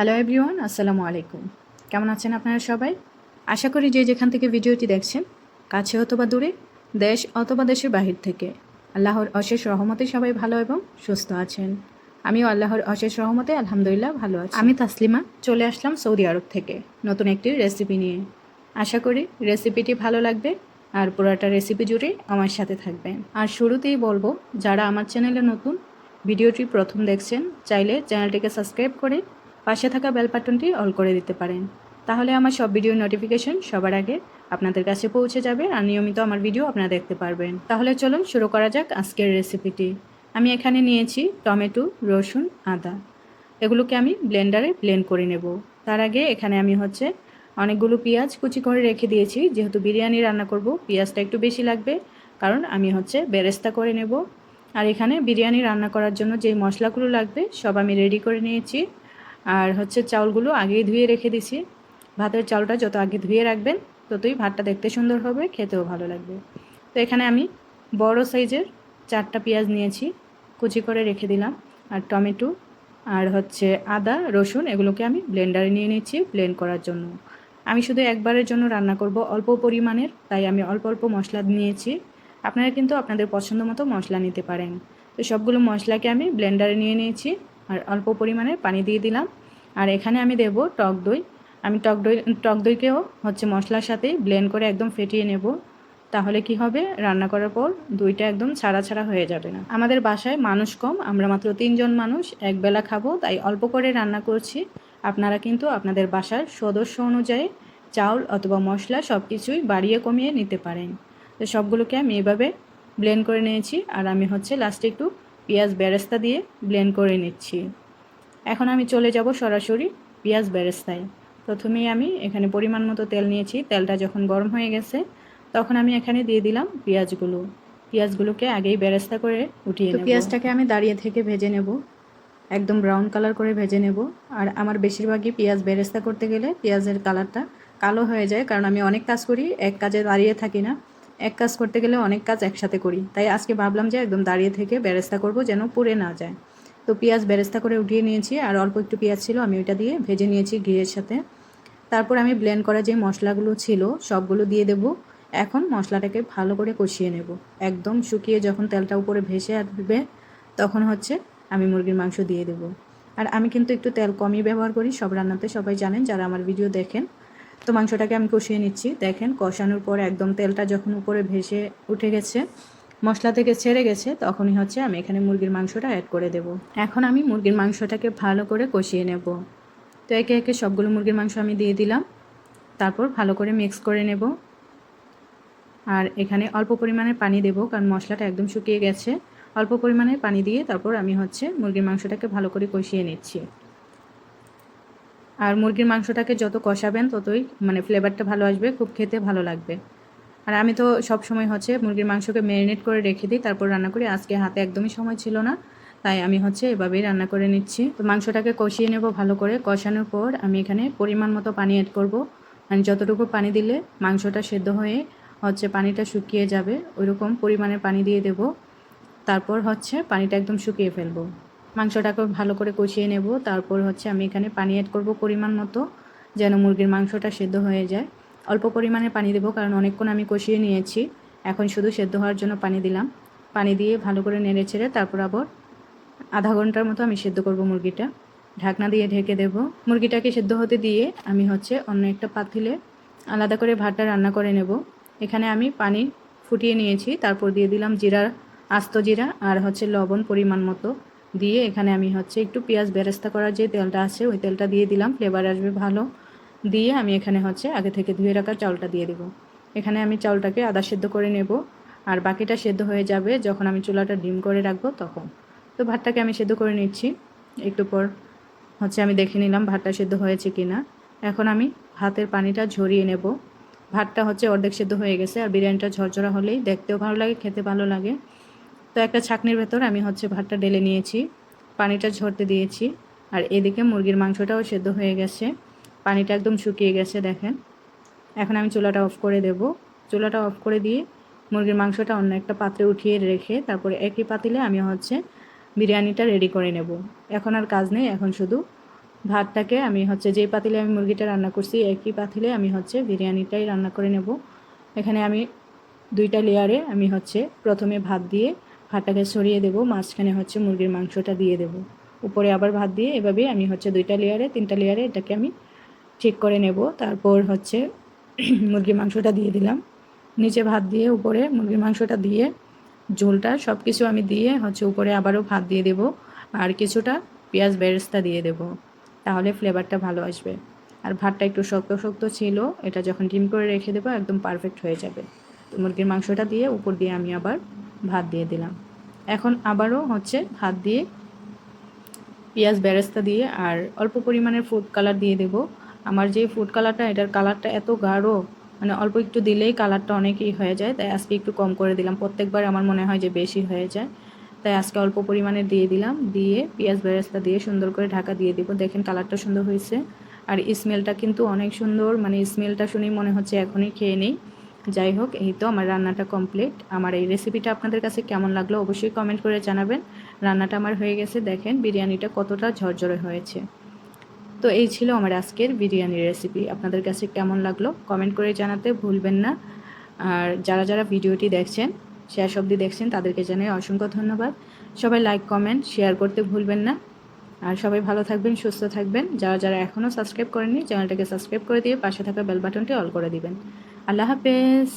Hello everyone, আসসালামু আলাইকুম। কেমন আছেন আপনারা সবাই? আশা করি যে যেখান থেকে ভিডিওটি দেখছেন, কাছে অথবা দূরে, দেশ অথবা দেশের বাহির থেকে, আল্লাহর অশেষ রহমতে সবাই ভালো এবং সুস্থ আছেন। আমিও আল্লাহর অশেষ রহমতে আলহামদুলিল্লাহ ভালো আছি। আমি তাসলিমা, চলে আসলাম সৌদি আরব থেকে নতুন একটি রেসিপি নিয়ে। আশা করি রেসিপিটি ভালো লাগবে আর পুরোটা রেসিপি জুড়ে আমার সাথে থাকবেন। আর শুরুতেই বলবো, যারা আমার চ্যানেলে নতুন, ভিডিওটি প্রথম দেখছেন, চাইলে চ্যানেলটিকে সাবস্ক্রাইব করে পাশে থাকা বেল বাটনটি অল করে দিতে পারেন। তাহলে আমার সব ভিডিও নোটিফিকেশন সবার আগে আপনাদের কাছে পৌঁছে যাবে আর নিয়মিত আমার ভিডিও আপনারা দেখতে পারবেন। তাহলে চলুন শুরু করা যাক আজকের রেসিপিটি। আমি এখানে নিয়েছি টমেটো, রসুন, আদা। এগুলোকে আমি ব্লেন্ডারে ব্লেন্ড করে নেব। তার আগে এখানে আমি অনেকগুলো পেঁয়াজ কুচি করে রেখে দিয়েছি। যেহেতু বিরিয়ানি রান্না করব, পেঁয়াজটা একটু বেশি লাগবে, কারণ আমি বেরেস্তা করে নেব। আর এখানে বিরিয়ানি রান্না করার জন্য যে মশলাগুলো লাগবে সব আমি রেডি করে নিয়েছি। আর চাউলগুলো আগেই ধুয়ে রেখে দিছি। ভাতের চাউলটা যত আগে ধুয়ে রাখবেন, ততই ভাতটা দেখতে সুন্দর হবে, খেতেও ভালো লাগবে। তো এখানে আমি বড় সাইজের 4টা পেঁয়াজ নিয়েছি, কুচি করে রেখে দিলাম। আর টমেটো আর আদা, রসুন এগুলোকে আমি ব্লেন্ডারে নিয়ে নিচ্ছি ব্লেন্ড করার জন্য। আমি শুধু একবারের জন্য রান্না করব অল্প পরিমাণের, তাই আমি অল্প অল্প মশলা নিয়েছি। আপনারা কিন্তু আপনাদের পছন্দ মতো মশলা নিতে পারেন। তো সবগুলো মশলাকে আমি ব্লেন্ডারে নিয়ে নিয়েছি আর অল্প পরিমাণের পানি দিয়ে দিলাম। আর এখানে আমি দেব টক দই। আমি টক দইকেও মশলার সাথে ব্লেন্ড করে একদম ফেটিয়ে নেব। তাহলে কি হবে, রান্না করার পর দইটা একদম ছাড়া ছাড়া হয়ে যাবে না। আমাদের বাসায় মানুষ কম, আমরা মাত্র 3 জন মানুষ, একবেলা খাবো, তাই অল্প করে রান্না করছি। আপনারা কিন্তু আপনাদের বাসার সদস্য অনুযায়ী চাউল অথবা মশলা সব কিছুই বাড়িয়ে কমিয়ে নিতে পারেন। তো সবগুলোকে আমি এভাবে ব্লেন্ড করে নিয়েছি। আর আমি লাস্টে একটু পেঁয়াজ বেরেস্তা দিয়ে ব্লেন্ড করে নিচ্ছি। এখন আমি চলে যাব সরাসরি পেঁয়াজ বেরেস্তায়। প্রথমেই আমি এখানে পরিমাণ মতো তেল নিয়েছি। তেলটা যখন গরম হয়ে গেছে, তখন আমি এখানে দিয়ে দিলাম পেঁয়াজগুলোকে আগেই বেরেস্তা করে উঠিয়ে নেব। পেঁয়াজটাকে আমি দাঁড়িয়ে থেকে ভেজে নেব, একদম ব্রাউন কালার করে ভেজে নেব। আর আমার বেশিরভাগই পেঁয়াজ বেরেস্তা করতে গেলে পেঁয়াজের কালারটা কালো হয়ে যায়, কারণ আমি অনেক কাজ করি, এক কাজে দাঁড়িয়ে থাকি না। এক কাজ করতে গেলে অনেক কাজ একসাথে করি, তাই আজকে ভাবলাম যে একদম দাঁড়িয়ে থেকে বেরেস্তা করব, যেন পুড়ে না যায়। তো পেঁয়াজ বেরেস্তা করে উঠিয়ে নিয়েছি। আর অল্প একটু পেঁয়াজ ছিল, আমি ওইটা দিয়ে ভেজে নিয়েছি ঘিয়ের সাথে। তারপর আমি ব্লেন্ড করা যে মশলাগুলো ছিল সবগুলো দিয়ে দেব। এখন মশলাটাকে ভালো করে কষিয়ে নেব, একদম শুকিয়ে যখন তেলটা উপরে ভেসে আসবে, তখন আমি মুরগির মাংস দিয়ে দেব। আর আমি কিন্তু একটু তেল কমই ব্যবহার করি সব রান্নাতে, সবাই জানেন যারা আমার ভিডিও দেখেন। তো মাংসটাকে আমি কষিয়ে নিচ্ছি। দেখেন কষানোর পর একদম তেলটা যখন উপরে ভেসে উঠে গেছে, মশলা থেকে ছেড়ে গেছে, তখনই আমি এখানে মুরগির মাংসটা অ্যাড করে দেব। এখন আমি মুরগির মাংসটাকে ভালো করে কষিয়ে নেব। তো একে একে সবগুলো মুরগির মাংস আমি দিয়ে দিলাম। তারপর ভালো করে মিক্স করে নেব। আর এখানে অল্প পরিমাণে পানি দেব, কারণ মশলাটা একদম শুকিয়ে গেছে। অল্প পরিমাণে পানি দিয়ে তারপর আমি মুরগির মাংসটাকে ভালো করে কষিয়ে নিচ্ছি। আর মুরগির মাংসটাকে যত কষাবেন ততই ফ্লেভারটা ভালো আসবে, খুব খেতে ভালো লাগবে। আর আমি তো সব সময় মুরগির মাংসকে ম্যারিনেট করে রেখে দিই, তারপর রান্না করি। আজকে হাতে একদমই সময় ছিল না, তাই আমি এভাবেই রান্না করে নিচ্ছি। তো মাংসটাকে কষিয়ে নেব ভালো করে। কষানোর পর আমি এখানে পরিমাণ মতো পানি অ্যাড করব। যতটুকু পানি দিলে মাংসটা সেদ্ধ হয়ে পানিটা শুকিয়ে যাবে, ওইরকম পরিমাণের পানি দিয়ে দেব। তারপর পানিটা একদম শুকিয়ে ফেলবো। মাংসটাকে ভালো করে কষিয়ে নেব। তারপর আমি এখানে পানি অ্যাড করব পরিমাণ মতো, যেন মুরগির মাংসটা সেদ্ধ হয়ে যায়। অল্প পরিমাণে পানি দেবো, কারণ অনেকক্ষণ আমি কষিয়ে নিয়েছি। এখন শুধু সেদ্ধ হওয়ার জন্য পানি দিলাম। পানি দিয়ে ভালো করে নেড়ে ছেড়ে তারপর আবার আধা ঘন্টার মতো আমি সেদ্ধ করব মুরগিটা। ঢাকনা দিয়ে ঢেকে দেব। মুরগিটাকে সেদ্ধ হতে দিয়ে আমি অন্য একটা পাতিলে আলাদা করে ভাতটা রান্না করে নেব। এখানে আমি পানি ফুটিয়ে নিয়েছি, তারপর দিয়ে দিলাম আস্ত জিরা আর লবণ পরিমাণ মতো দিয়ে, এখানে আমি একটু পেঁয়াজ বেরেস্তা করার যে তেলটা আছে ওই তেলটা দিয়ে দিলাম, ফ্লেভার আসবে ভালো। দিয়ে আমি এখানে আগে থেকে ধুয়ে রাখা চাউলটা দিয়ে দেব। এখানে আমি চাউলটাকে আধা সেদ্ধ করে নেব, আর বাকিটা সেদ্ধ হয়ে যাবে যখন আমি চুলাটা ডিম করে রাখবো তখন। তো ভাতটাকে আমি সেদ্ধ করে নিচ্ছি। একটু পর আমি দেখে নিলাম ভাতটা সেদ্ধ হয়েছে কি না। এখন আমি ভাতের পানিটা ঝরিয়ে নেব। ভাতটা অর্ধেক সেদ্ধ হয়ে গেছে, আর বিরিয়ানিটা ঝরঝরা হলেই দেখতেও ভালো লাগে, খেতে ভালো লাগে। তো একটা ছাঁকনির ভেতর আমি ভাতটা ঢেলে নিয়েছি, পানিটা ঝরতে দিয়েছি। আর এদিকে মুরগির মাংসটাও সেদ্ধ হয়ে গেছে, পানিটা একদম শুকিয়ে গেছে দেখেন। এখন আমি চুলাটা অফ করে দেব। চুলাটা অফ করে দিয়ে মুরগির মাংসটা অন্য একটা পাত্রে উঠিয়ে রেখে তারপরে একই পাতিলে আমি বিরিয়ানিটা রেডি করে নেব। এখন আর কাজ নেই, এখন শুধু ভাতটাকে আমি হচ্ছে যেই পাতিলে আমি মুরগিটা রান্না করছি একই পাতিলে আমি হচ্ছে বিরিয়ানিটাই রান্না করে নেব। এখানে আমি 2টা লেয়ারে আমি হচ্ছে প্রথমে ভাত দিয়ে ভাতটাকে ছড়িয়ে দেব, মাঝখানে হচ্ছে মুরগির মাংসটা দিয়ে দেব, উপরে আবার ভাত দিয়ে এভাবে আমি হচ্ছে 2টা লেয়ারে 3টা লেয়ারে এটাকে আমি ঠিক করে নেব। তারপর হচ্ছে মুরগির মাংসটা দিয়ে দিলাম, নিচে ভাত দিয়ে উপরে মুরগির মাংসটা দিয়ে ঝোলটা সব কিছু আমি দিয়ে হচ্ছে উপরে আবারও ভাত দিয়ে দেব, আর কিছুটা পেঁয়াজ বেরেস্তা দিয়ে দেব, তাহলে ফ্লেভারটা ভালো আসবে। আর ভাতটা একটু শক্ত শক্ত ছিল, এটা যখন ডিম করে রেখে দেবো একদম পারফেক্ট হয়ে যাবে। তো মুরগির মাংসটা দিয়ে উপর দিয়ে আমি আবার ভাত দিয়ে দিলাম। এখন আবারও হচ্ছে ভাত দিয়ে পেঁয়াজ বেরেস্তা দিয়ে আর অল্প পরিমাণের ফুড কালার দিয়ে দেব। আমার যে ফুড কালারটা, এটার কালারটা এত গাঢ়, মানে অল্প একটু দিলেই কালারটা অনেকই হয়ে যায়, তাই আজকে একটু কম করে দিলাম। প্রত্যেকবার আমার মনে হয় যে বেশি হয়ে যায়, তাই আজকে অল্প পরিমাণে দিয়ে দিলাম। দিয়ে পেঁয়াজ বেরেস্তা দিয়ে সুন্দর করে ঢাকা দিয়ে দেবো। দেখেন কালারটা সুন্দর হয়েছে, আর স্মেলটা কিন্তু অনেক সুন্দর, মানে স্মেলটা শুনেই মনে হচ্ছে এখনই খেয়ে নেই। যাই হোক, এই তো আমার রান্নাটা কমপ্লিট। আমার এই রেসিপিটা আপনাদের কাছে কেমন লাগলো অবশ্যই কমেন্ট করে জানাবেন। রান্নাটা আমার হয়ে গেছে, দেখেন বিরিয়ানিটা কতটা ঝরঝরে হয়েছে। তো এই ছিল আমার আজকের বিরিয়ানির রেসিপি। আপনাদের কাছে কেমন লাগলো কমেন্ট করে জানাতে ভুলবেন না। আর যারা যারা ভিডিওটি দেখছেন, শেষ অবধি দেখছেন, তাদেরকে জানাই অসংখ্য ধন্যবাদ। সবাই লাইক কমেন্ট শেয়ার করতে ভুলবেন না। আর সবাই ভালো থাকবেন, সুস্থ থাকবেন। যারা যারা এখনও সাবস্ক্রাইব করেননি চ্যানেলটাকে সাবস্ক্রাইব করে দিয়ে পাশে থাকা বেল বাটনটি অল করে দিবেন। আল্লাহ হাফেজ।